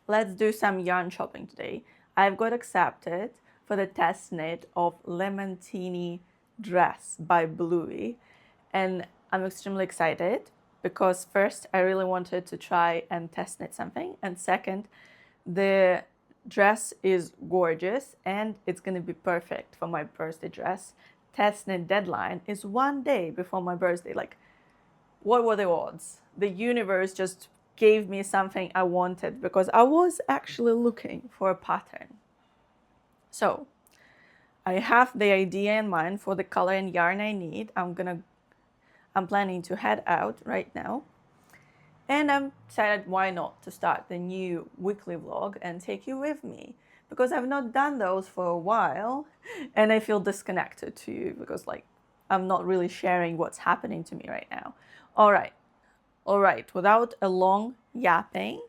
let's do some yarn shopping today. I've got accepted for the test knit of Lemontini dress by Bluey, and I'm extremely excited because first I really wanted to try and test knit something, and second, the dress is gorgeous and it's gonna be perfect for my birthday dress. Test knit deadline is 1 day before my birthday. Like, what were the odds? The universe just gave me something I wanted because I was actually looking for a pattern. So I have the idea in mind for the color and yarn I need. I'm planning to head out right now. And I'm decided why not to start the new weekly vlog and take you with me, because I've not done those for a while and I feel disconnected to you because I'm not really sharing what's happening to me right now. All right, without a long yapping,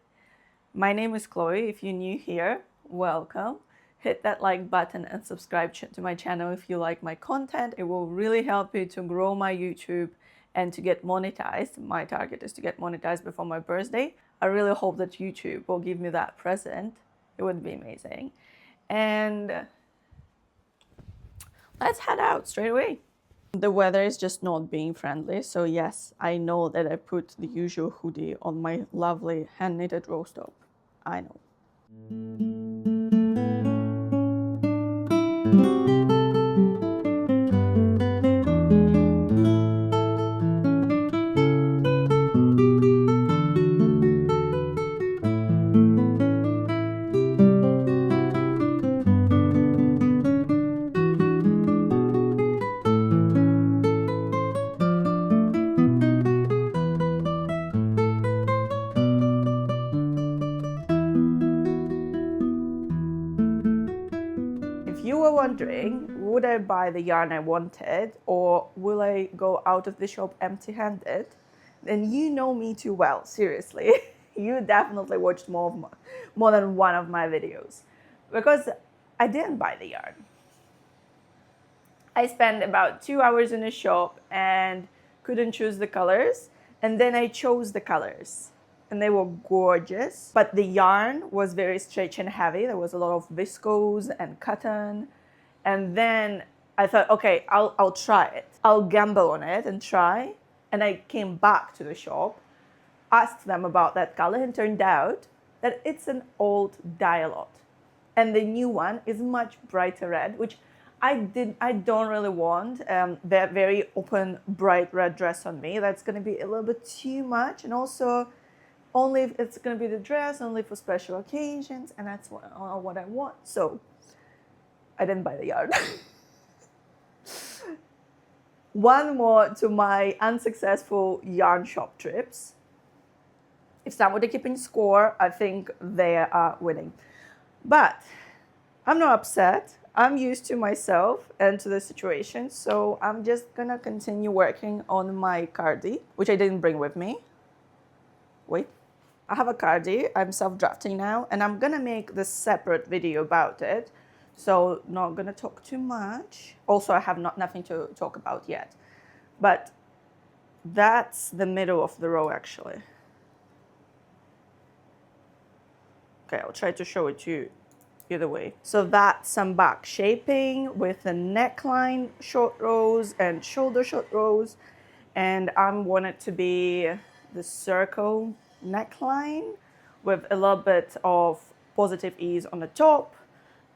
my name is Chloe. If you're new here, welcome. Hit that like button and subscribe to my channel if you like my content. It will really help you to grow my YouTube and to get monetized. My target is to get monetized before my birthday. I really hope that YouTube will give me that present. It would be amazing. And let's head out straight away. The weather is just not being friendly, so yes, I know that I put the usual hoodie on my lovely hand-knitted rose top. I know. If you were wondering, would I buy the yarn I wanted or will I go out of the shop empty-handed, then you know me too well, seriously. You definitely watched more than one of my videos, because I didn't buy the yarn. I spent about 2 hours in a shop and couldn't choose the colors, and then I chose the colors. And they were gorgeous, but the yarn was very stretchy and heavy. There was a lot of viscose and cotton. And then I thought, okay, I'll try it. I'll gamble on it and try. And I came back to the shop, asked them about that color, and turned out that it's an old Dialot. And the new one is much brighter red, which I don't really want that very open, bright red dress on me. That's gonna be a little bit too much. And also, only if it's going to be the dress, only for special occasions, and that's what I want. So I didn't buy the yarn. One more to my unsuccessful yarn shop trips. If somebody keeping score, I think they are winning. But I'm not upset. I'm used to myself and to the situation, so I'm just gonna continue working on my cardi, which I didn't bring with me. Wait. I have a cardi, I'm self-drafting now, and I'm gonna make this separate video about it, so not gonna talk too much. Also, I have nothing to talk about yet, but that's the middle of the row actually. Okay, I'll try to show it to you either way. So that's some back shaping with the neckline short rows and shoulder short rows, and I want it to be the circle neckline with a little bit of positive ease on the top,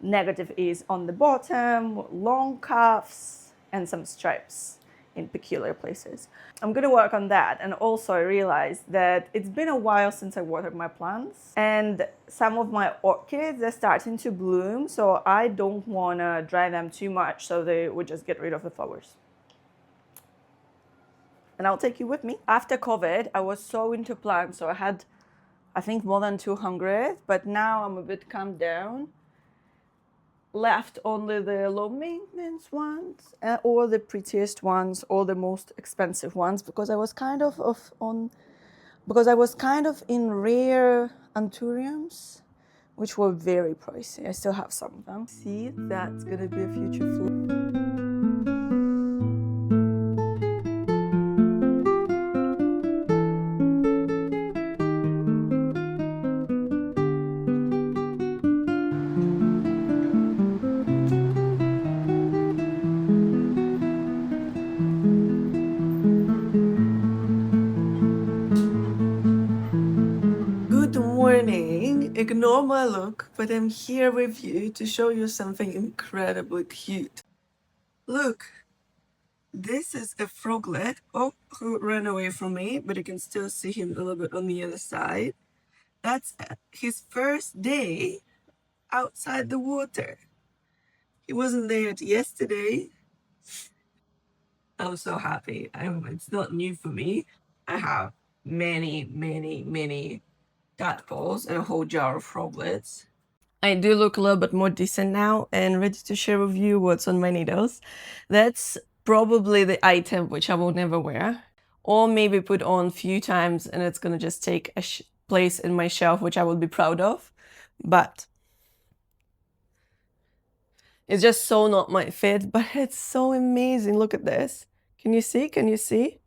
negative ease on the bottom, long cuffs, and some stripes in peculiar places. I'm gonna work on that. And also I realized that it's been a while since I watered my plants, and some of my orchids are starting to bloom, so I don't wanna dry them too much so they would just get rid of the flowers. And I'll take you with me. After COVID, I was so into plants, so I had, I think, more than 200, but now I'm a bit calmed down. Left only the low maintenance ones, or the prettiest ones, or the most expensive ones, because I was kind of in rare anthuriums, which were very pricey. I still have some of them. See, that's gonna be a future flow. morning. Ignore my look, but I'm here with you to show you something incredibly cute. Look, this is a froglet. Oh, who ran away from me, but you can still see him a little bit on the other side. That's his first day outside the water. He wasn't there yesterday. I'm so happy. It's not new for me. I have many tadpoles and a whole jar of froglets. I do look a little bit more decent now and ready to share with you what's on my needles. That's probably the item which I will never wear, or maybe put on a few times and it's gonna just take a place in my shelf, which I will be proud of. But it's just so not my fit, but it's so amazing. Look at this. Can you see? Can you see?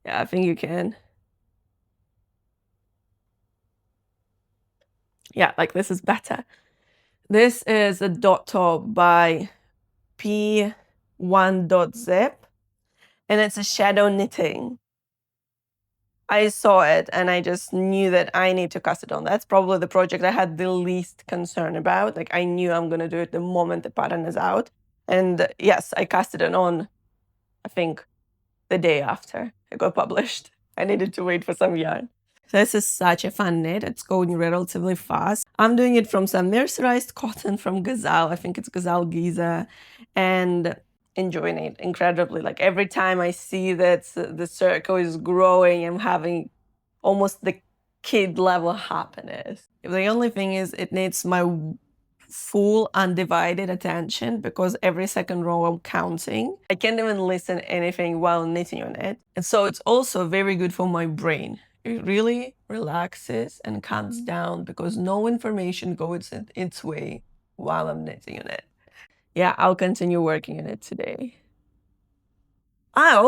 Yeah, I think you can. Yeah, like this is better. This is a dot top by P1.zip, and it's a shadow knitting. I saw it and I just knew that I need to cast it on. That's probably the project I had the least concern about. Like I knew I'm gonna do it the moment the pattern is out. And yes, I casted it on, I think, the day after it got published. I needed to wait for some yarn. This is such a fun knit. It's going relatively fast. I'm doing it from some mercerized cotton from Gazelle. I think it's Gazelle Giza, and enjoying it incredibly. Like every time I see that the circle is growing, I'm having almost the kid level happiness. The only thing is it needs my full undivided attention because every second row I'm counting. I can't even listen anything while knitting on it. And so it's also very good for my brain. It really relaxes and calms down because no information goes its way while I'm knitting on it. Yeah, I'll continue working on it today. I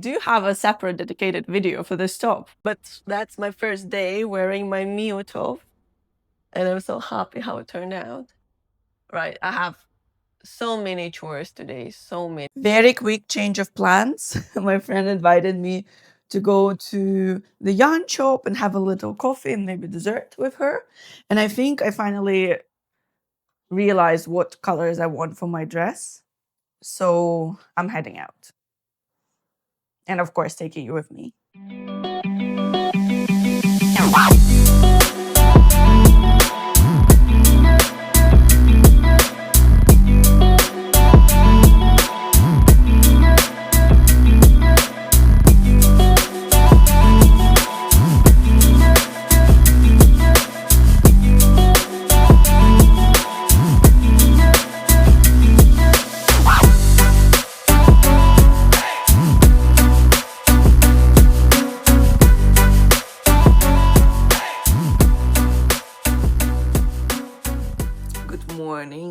do have a separate dedicated video for this top, but that's my first day wearing my Mio top, and I'm so happy how it turned out. Right, I have so many chores today, so many. Very quick change of plans. My friend invited me to go to the yarn shop and have a little coffee and maybe dessert with her. And I think I finally realized what colors I want for my dress. So I'm heading out. And of course, taking you with me.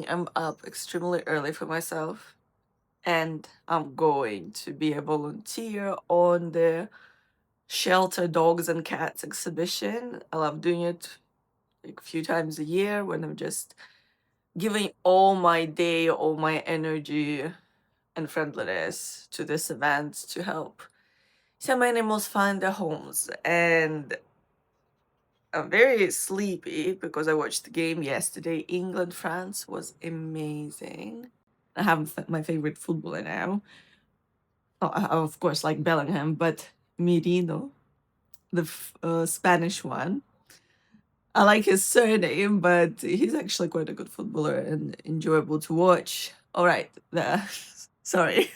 I'm up extremely early for myself, and I'm going to be a volunteer on the Shelter Dogs and Cats exhibition. I love doing it like a few times a year when I'm just giving all my day, all my energy and friendliness to this event to help some animals find their homes. And I'm very sleepy because I watched the game yesterday. England-France was amazing. I have my favorite footballer now. Oh, I of course like Bellingham, but Merino, the Spanish one. I like his surname, but he's actually quite a good footballer and enjoyable to watch. All right, there. Sorry.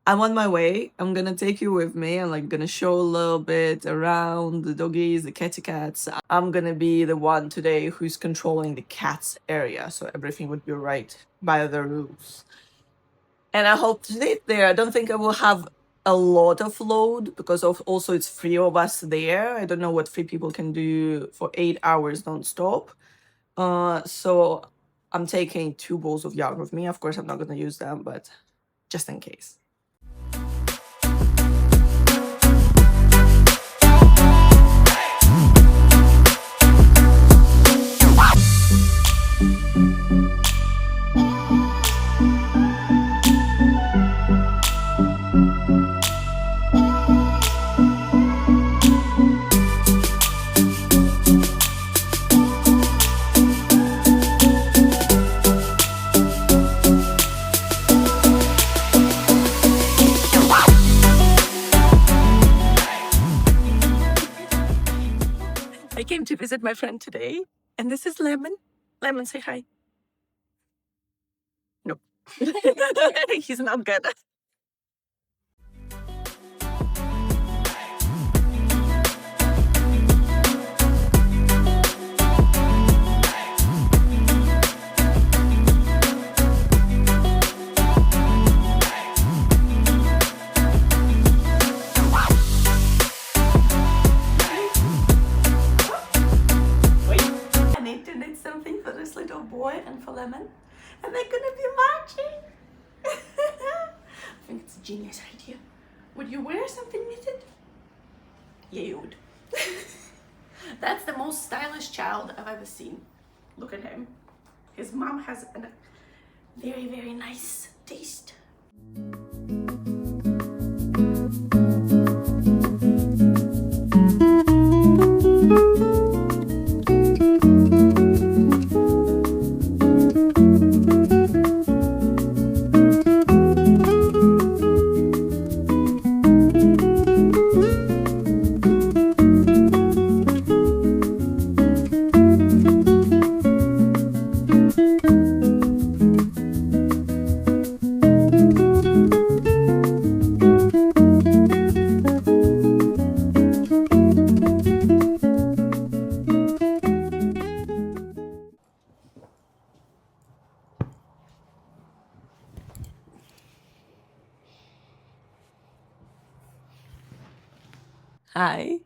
I'm on my way. I'm gonna take you with me. I'm like gonna show a little bit around the doggies, the kitty cats. I'm gonna be the one today who's controlling the cats area, so everything would be right by the rules. And I hope to knit there. I don't think I will have a lot of load because of also it's 3 of us there. I don't know what 3 people can do for 8 hours non-stop. So I'm taking 2 balls of yarn with me. Of course, I'm not gonna use them, but just in case. I came to visit my friend today, and this is Lemon. Lemon, say hi. No. He's not good. I need to knit something for this little boy and for Lemon, and they're gonna be matching. I think it's a genius idea. Would you wear something knitted? Yeah, you would. That's the most stylish child I've ever seen. Look at him. His mom has a very, very nice taste. Hi.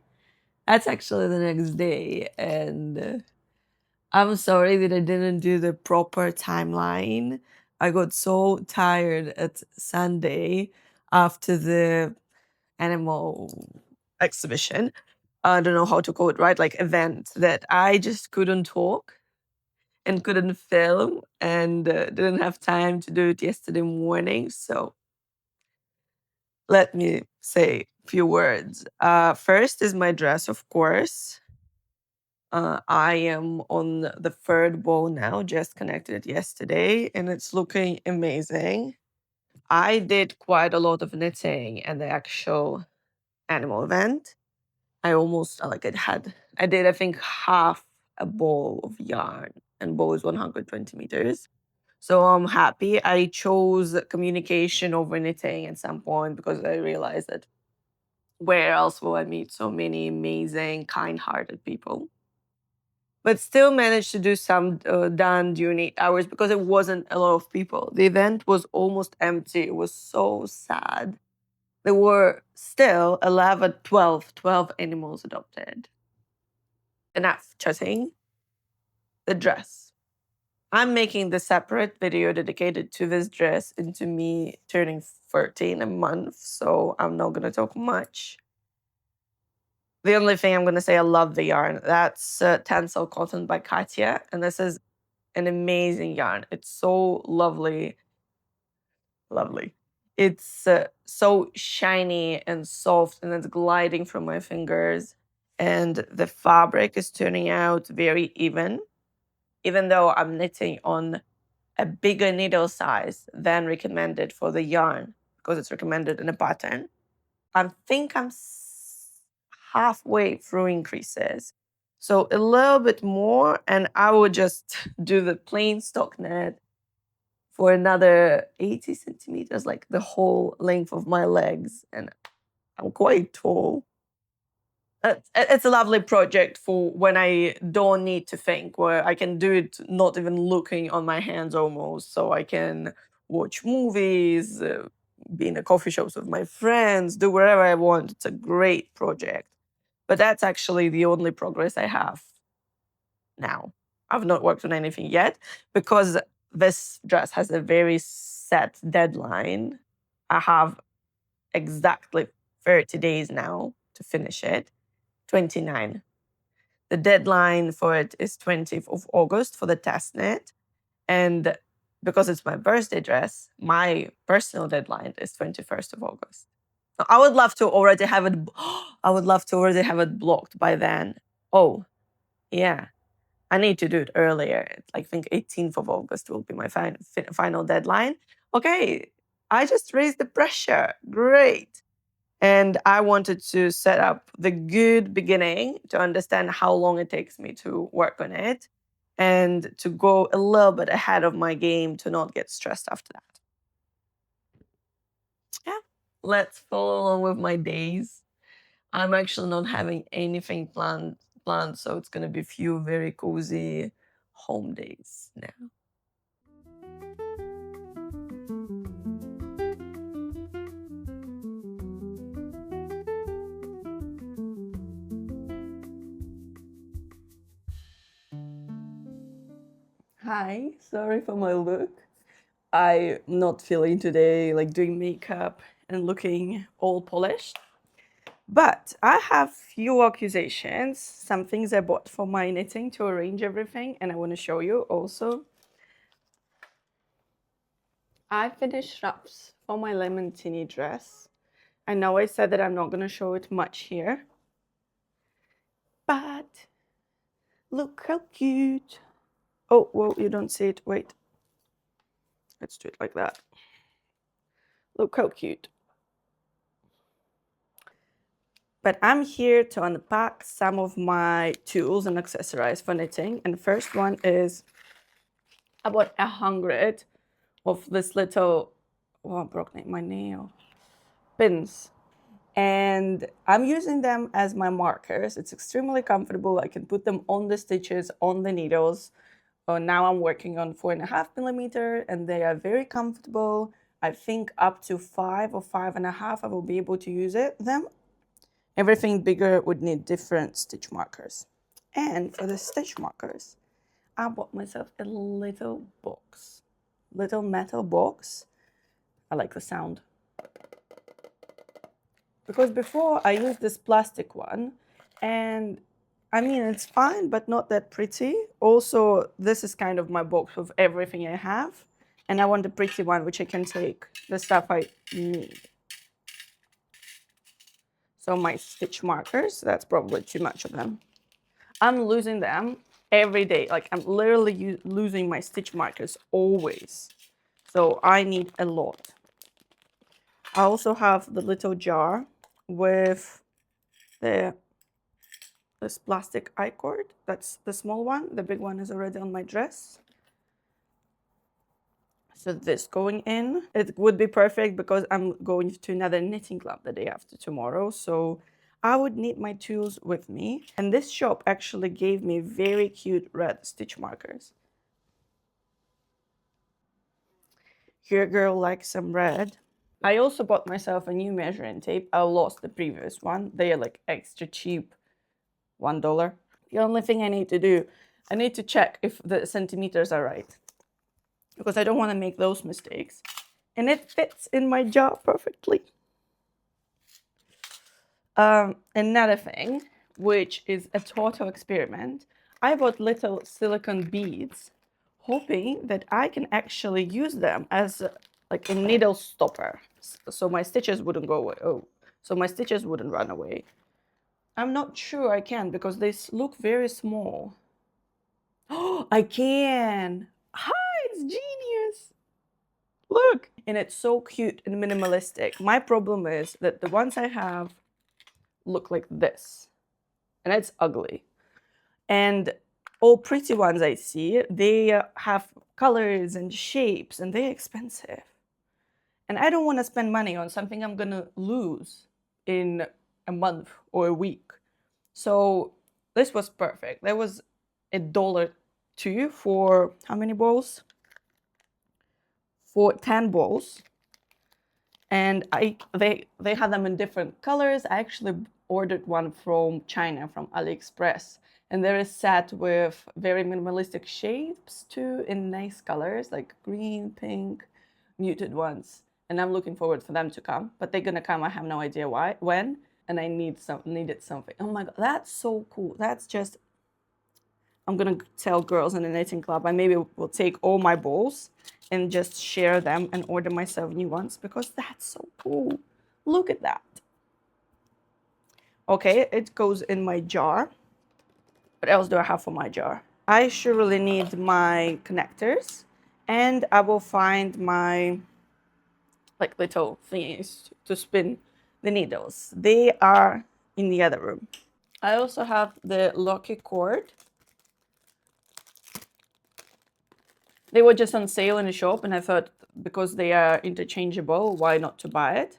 That's actually the next day, and I'm sorry that I didn't do the proper timeline. I got so tired at Sunday after the animal exhibition. I don't know how to call it, right? Like event, that I just couldn't talk and couldn't film and didn't have time to do it yesterday morning. So let me say a few words. First is my dress, of course. I am on the third bow now, just connected it yesterday, and it's looking amazing. I did quite a lot of knitting at the actual animal event. I almost I did, I think, half a ball of yarn, and bow is 120 meters. So I'm happy. I chose communication over knitting at some point because I realized that where else will I meet so many amazing, kind-hearted people? But still managed to do some done during 8 hours because it wasn't a lot of people. The event was almost empty. It was so sad. There were still 11, 12 animals adopted. Enough chatting. The dress. I'm making the separate video dedicated to this dress into me turning 13 a month, so I'm not gonna talk much. The only thing I'm gonna say, I love the yarn. That's Tencel Cotton by Katya, and this is an amazing yarn. It's so lovely. Lovely. It's so shiny and soft, and it's gliding from my fingers. And the fabric is turning out very even though I'm knitting on a bigger needle size than recommended for the yarn, because it's recommended in a pattern. I think I'm halfway through increases. So a little bit more, and I will just do the plain stock knit for another 80 centimeters, like the whole length of my legs. And I'm quite tall. It's a lovely project for when I don't need to think, where I can do it not even looking on my hands almost. So I can watch movies, be in the coffee shops with my friends, do whatever I want. It's a great project. But that's actually the only progress I have now. I've not worked on anything yet because this dress has a very set deadline. I have exactly 30 days now to finish it. 29. The deadline for it is 20th of August for the test knit. And because it's my birthday dress, my personal deadline is 21st of August. I would love to already have it. I would love to already have it blocked by then. Oh, yeah. I need to do it earlier. I think 18th of August will be my final deadline. Okay, I just raised the pressure. Great. And I wanted to set up the good beginning to understand how long it takes me to work on it and to go a little bit ahead of my game to not get stressed after that. Yeah, let's follow along with my days. I'm actually not having anything planned, so it's gonna be a few very cozy home days now. Hi, sorry for my look. I'm not feeling today like doing makeup and looking all polished. But I have few accusations, some things I bought for my knitting to arrange everything, and I want to show you also. I finished wraps for my Lemontini dress. I know I said that I'm not going to show it much here, but look how cute. Oh, whoa, you don't see it. Wait. Let's do it like that. Look how cute. But I'm here to unpack some of my tools and accessories for knitting. And the first one is I bought 100 of this little, oh, I broke my nail, pins. And I'm using them as my markers. It's extremely comfortable. I can put them on the stitches, on the needles. Now I'm working on 4.5mm and they are very comfortable. I think up to 5 or 5.5 I will be able to use them. Everything bigger would need different stitch markers. And for the stitch markers, I bought myself a little box, little metal box. I like the sound. Because before I used this plastic one, and I mean, it's fine, but not that pretty. Also, this is kind of my box of everything I have. And I want a pretty one, which I can take the stuff I need. So my stitch markers, that's probably too much of them. I'm losing them every day. Like I'm literally losing my stitch markers always. So I need a lot. I also have the little jar with this plastic I-cord. That's the small one. The big one is already on my dress. So this going in, it would be perfect because I'm going to another knitting club the day after tomorrow. So I would need my tools with me. And this shop actually gave me very cute red stitch markers. Your girl likes some red. I also bought myself a new measuring tape. I lost the previous one. They are like extra cheap, $1. The only thing I need to do, I need to check if the centimeters are right because I don't want to make those mistakes. And it fits in my jar perfectly. Another thing, which is a total experiment, I bought little silicone beads, hoping that I can actually use them as like a needle stopper, so my stitches wouldn't go away. Oh, so my stitches wouldn't run away. I'm not sure I can because they look very small. Oh, I can. Hi, it's genius. Look. And it's so cute and minimalistic. My problem is that the ones I have look like this. And it's ugly. And all pretty ones I see, they have colors and shapes and they're expensive. And I don't want to spend money on something I'm going to lose in a month or a week. So this was perfect. There was $1 for how many balls? For 10 balls. And they had them in different colors. I actually ordered one from China, from AliExpress. And they're a set with very minimalistic shapes too, in nice colors like green, pink, muted ones. And I'm looking forward for them to come. But they're gonna come, I have no idea when. And I needed something. Oh my god, that's so cool. That's just, I'm gonna tell girls in the knitting club, I maybe will take all my balls and just share them and order myself new ones because that's so cool. Look at that. Okay, it goes in my jar. What else do I have for my jar? I surely need my connectors and I will find my like little thingies to spin the needles. They are in the other room. I also have the Locky cord. They were just on sale in the shop, and I thought because they are interchangeable, why not to buy it?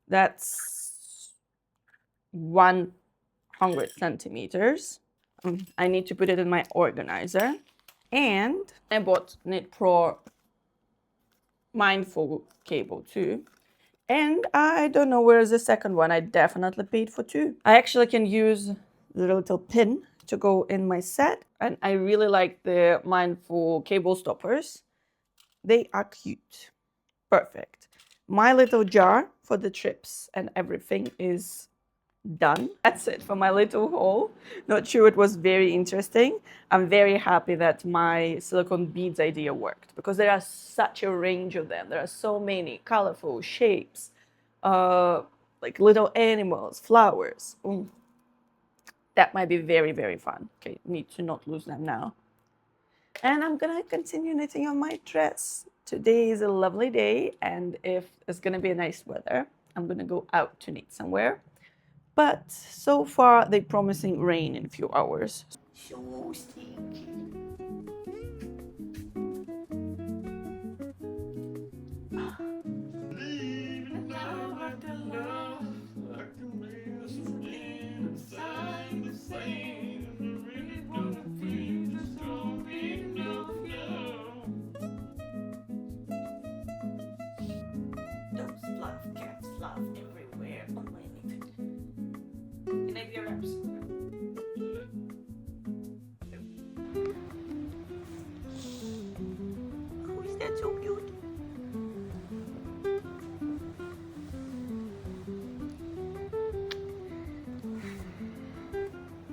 That's 100 centimeters. I need to put it in my organizer. And I bought Knit Pro Mindful cable too. And I don't know where is the second one. I definitely paid for two. I actually can use the little pin to go in my set. And I really like the Mindful cable stoppers. They are cute. Perfect. My little jar for the trips and everything is done. That's it for my little haul. Not sure it was very interesting. I'm very happy that my silicone beads idea worked because there are such a range of them. There are so many colorful shapes, like little animals, flowers. That might be very, very fun. Okay, need to not lose them now. And I'm gonna continue knitting on my dress. Today is a lovely day, and if it's gonna be a nice weather, I'm gonna go out to knit somewhere. But so far, they're promising rain in a few hours. So stinky. Those fluff cats fluff everywhere on my knitting. Can I be your reps? Oh, is that so cute?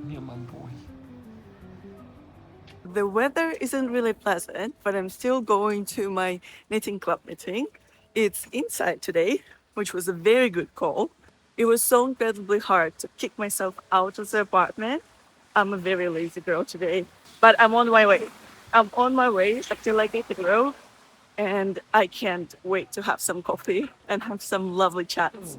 Yeah, my boy. The weather isn't really pleasant, but I'm still going to my knitting club meeting. It's inside today, which was a very good call. It was so incredibly hard to kick myself out of the apartment. I'm a very lazy girl today, but I'm on my way. I'm on my way until I get to grow, and I can't wait to have some coffee and have some lovely chats.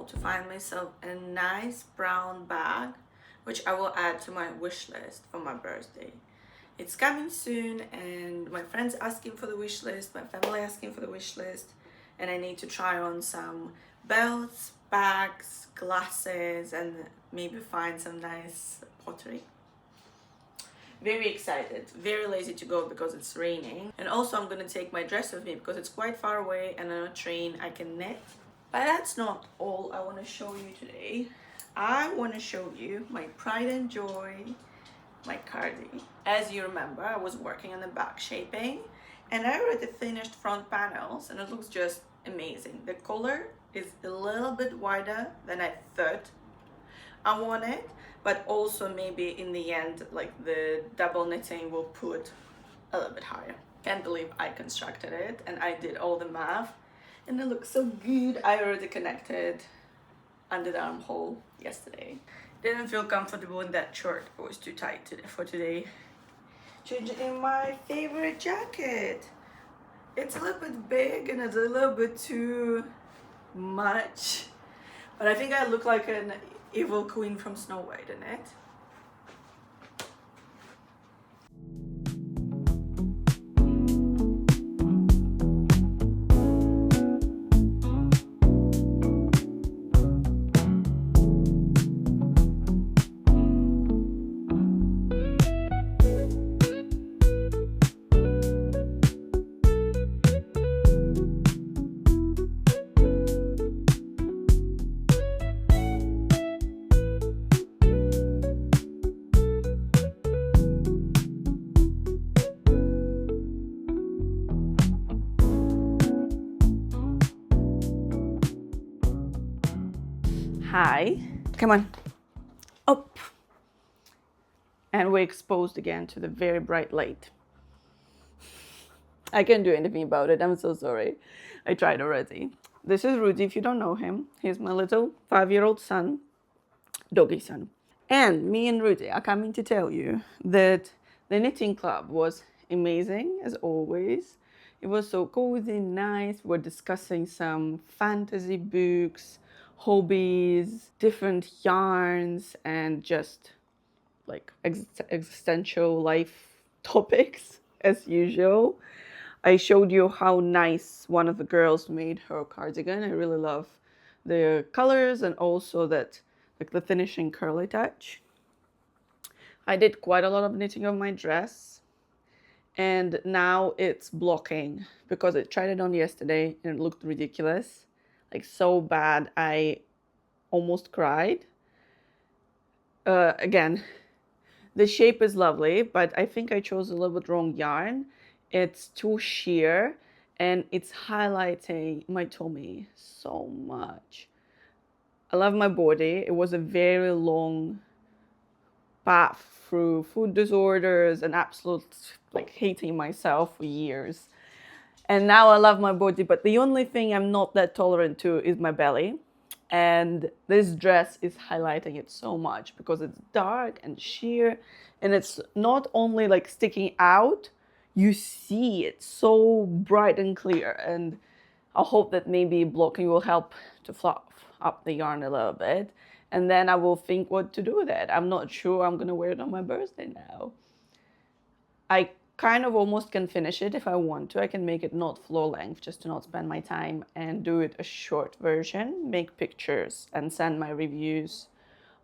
To find myself a nice brown bag, which I will add to my wish list for my birthday. It's coming soon, and my friends asking for the wish list, my family asking for the wish list, and I need to try on some belts, bags, glasses, and maybe find some nice pottery. Very excited, very lazy to go because it's raining, and also I'm gonna take my dress with me because it's quite far away, and on a train I can knit. But that's not all I want to show you today. I want to show you my pride and joy, my cardi. As you remember, I was working on the back shaping, and I already finished front panels, and it looks just amazing. The collar is a little bit wider than I thought I wanted, but also maybe in the end, like the double knitting will put a little bit higher. Can't believe I constructed it, and I did all the math. And it looks so good. I already connected under the armhole yesterday. Didn't feel comfortable in that shirt. It was too tight for today. Changing in my favorite jacket. It's a little bit big and it's a little bit too much. But I think I look like an evil queen from Snow White in it. high. Come on. Up. And we're exposed again to the very bright light. I can't do anything about it. I'm so sorry. I tried already. This is Rudy, if you don't know him. He's my little 5-year-old son, doggy son. And me and Rudy are coming to tell you that the knitting club was amazing, as always. It was so cozy, nice. We're discussing some fantasy books, hobbies, different yarns, and just like existential life topics as usual. I showed you how nice one of the girls made her cardigan. I really love the colors and also that like the finishing curly touch. I did quite a lot of knitting of my dress and now it's blocking because I tried it on yesterday and it looked ridiculous. Like so bad I almost cried. Again, the shape is lovely, but I think I chose a little bit wrong yarn. It's too sheer and it's highlighting my tummy so much. I love my body. It was a very long path through food disorders and absolute like hating myself for years. And now I love my body, but the only thing I'm not that tolerant to is my belly. And this dress is highlighting it so much because it's dark and sheer and it's not only like sticking out, you see it so bright and clear. And I hope that maybe blocking will help to fluff up the yarn a little bit. And then I will think what to do with it. I'm not sure I'm gonna wear it on my birthday now. I kind of almost can finish it if I want to. I can make it not floor length just to not spend my time and do it a short version, make pictures and send my reviews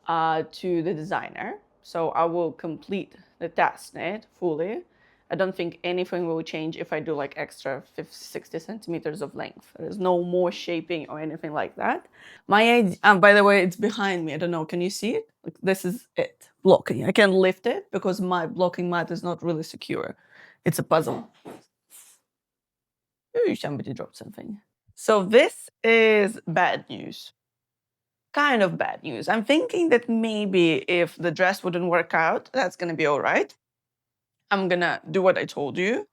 to the designer. So I will complete the test knit fully. I don't think anything will change if I do like extra 50, 60 centimeters of length. There's no more shaping or anything like that. My idea, by the way, it's behind me. I don't know. Can you see it? Like, this is it, blocking. I can lift it because my blocking mat is not really secure. It's a puzzle. Ooh, somebody dropped something. So this is bad news. Kind of bad news. I'm thinking that maybe if the dress wouldn't work out, that's gonna be all right. I'm gonna do what I told you.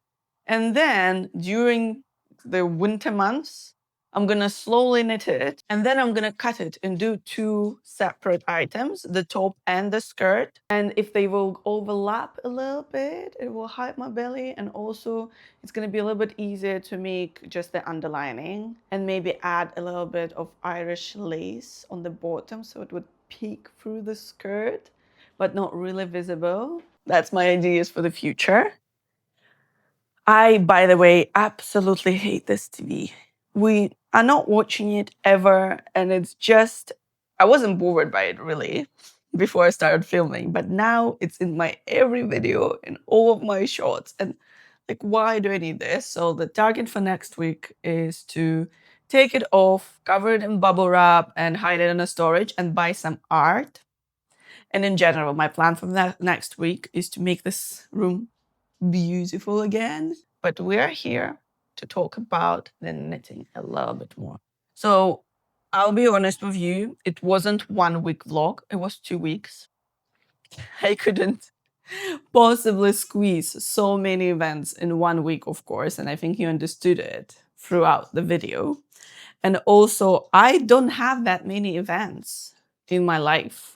And then during the winter months, I'm gonna slowly knit it and then I'm gonna cut it and do two separate items, the top and the skirt. And if they will overlap a little bit, it will hide my belly. And also it's gonna be a little bit easier to make just the underlining and maybe add a little bit of Irish lace on the bottom so it would peek through the skirt, but not really visible. That's my ideas for the future. I, by the way, absolutely hate this TV. We are not watching it ever, and it's just, I wasn't bored by it really before I started filming, but now it's in my every video, in all of my shots, and like, why do I need this? So the target for next week is to take it off, cover it in bubble wrap, and hide it in a storage, and buy some art. And in general, my plan for that next week is to make this room beautiful again. But we're here to talk about the knitting a little bit more. So I'll be honest with you, it wasn't 1 week vlog, it was 2 weeks. I couldn't possibly squeeze so many events in 1 week, of course, and I think you understood it throughout the video. And also, I don't have that many events in my life.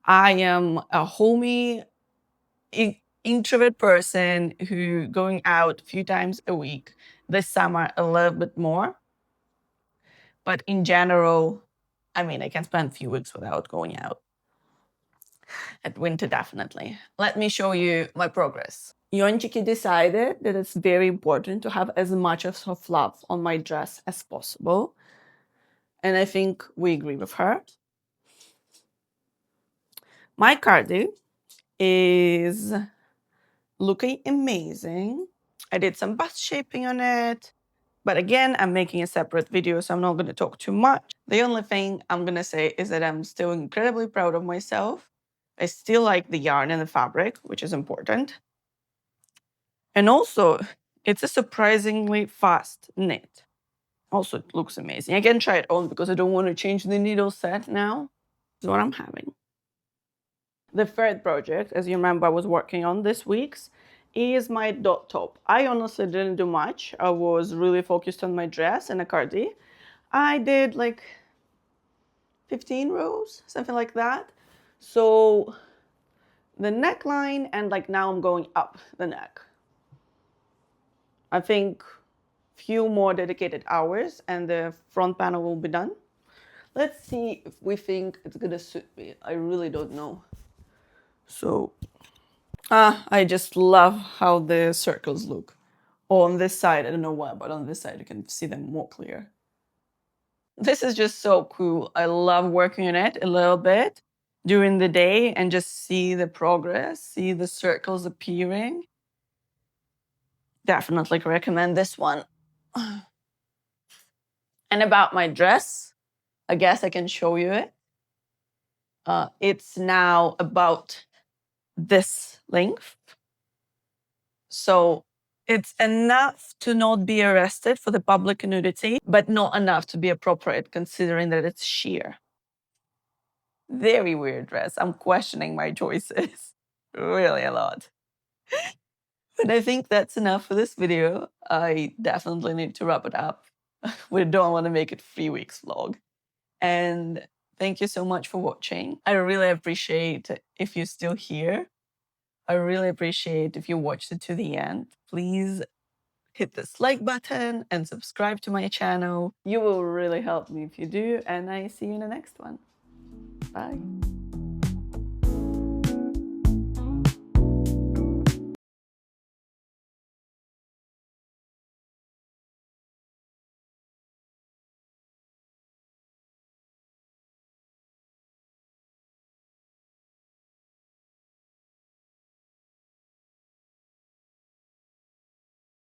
I am a homey, introvert person who going out a few times a week. This summer, a little bit more. But in general, I mean, I can spend a few weeks without going out. At winter, definitely. Let me show you my progress. Yonchiki decided that it's very important to have as much of her fluff on my dress as possible. And I think we agree with her. My cardi is looking amazing. I did some bust shaping on it. But again, I'm making a separate video, so I'm not going to talk too much. The only thing I'm going to say is that I'm still incredibly proud of myself. I still like the yarn and the fabric, which is important. And also, it's a surprisingly fast knit. Also, it looks amazing. I can try it on because I don't want to change the needle set now. This is what I'm having. The third project, as you remember, I was working on this week's, is my dot top. I honestly didn't do much. I was really focused on my dress and a cardi. I did like 15 rows, something like that. So the neckline, and like now I'm going up the neck. I think few more dedicated hours and the front panel will be done. Let's see if we think it's gonna suit me. I really don't know. So, I just love how the circles look. On this side, I don't know why, but on this side you can see them more clear. This is just so cool. I love working on it a little bit during the day and just see the progress, see the circles appearing. Definitely recommend this one. And about my dress, I guess I can show you it. It's now about this length. So it's enough to not be arrested for the public nudity, but not enough to be appropriate considering that it's sheer. Very weird dress. I'm questioning my choices really a lot. But I think that's enough for this video. I definitely need to wrap it up. We don't want to make it 3 weeks vlog. And thank you so much for watching. I really appreciate if you're still here. I really appreciate if you watched it to the end. Please hit this like button and subscribe to my channel. You will really help me if you do, and I see you in the next one. Bye.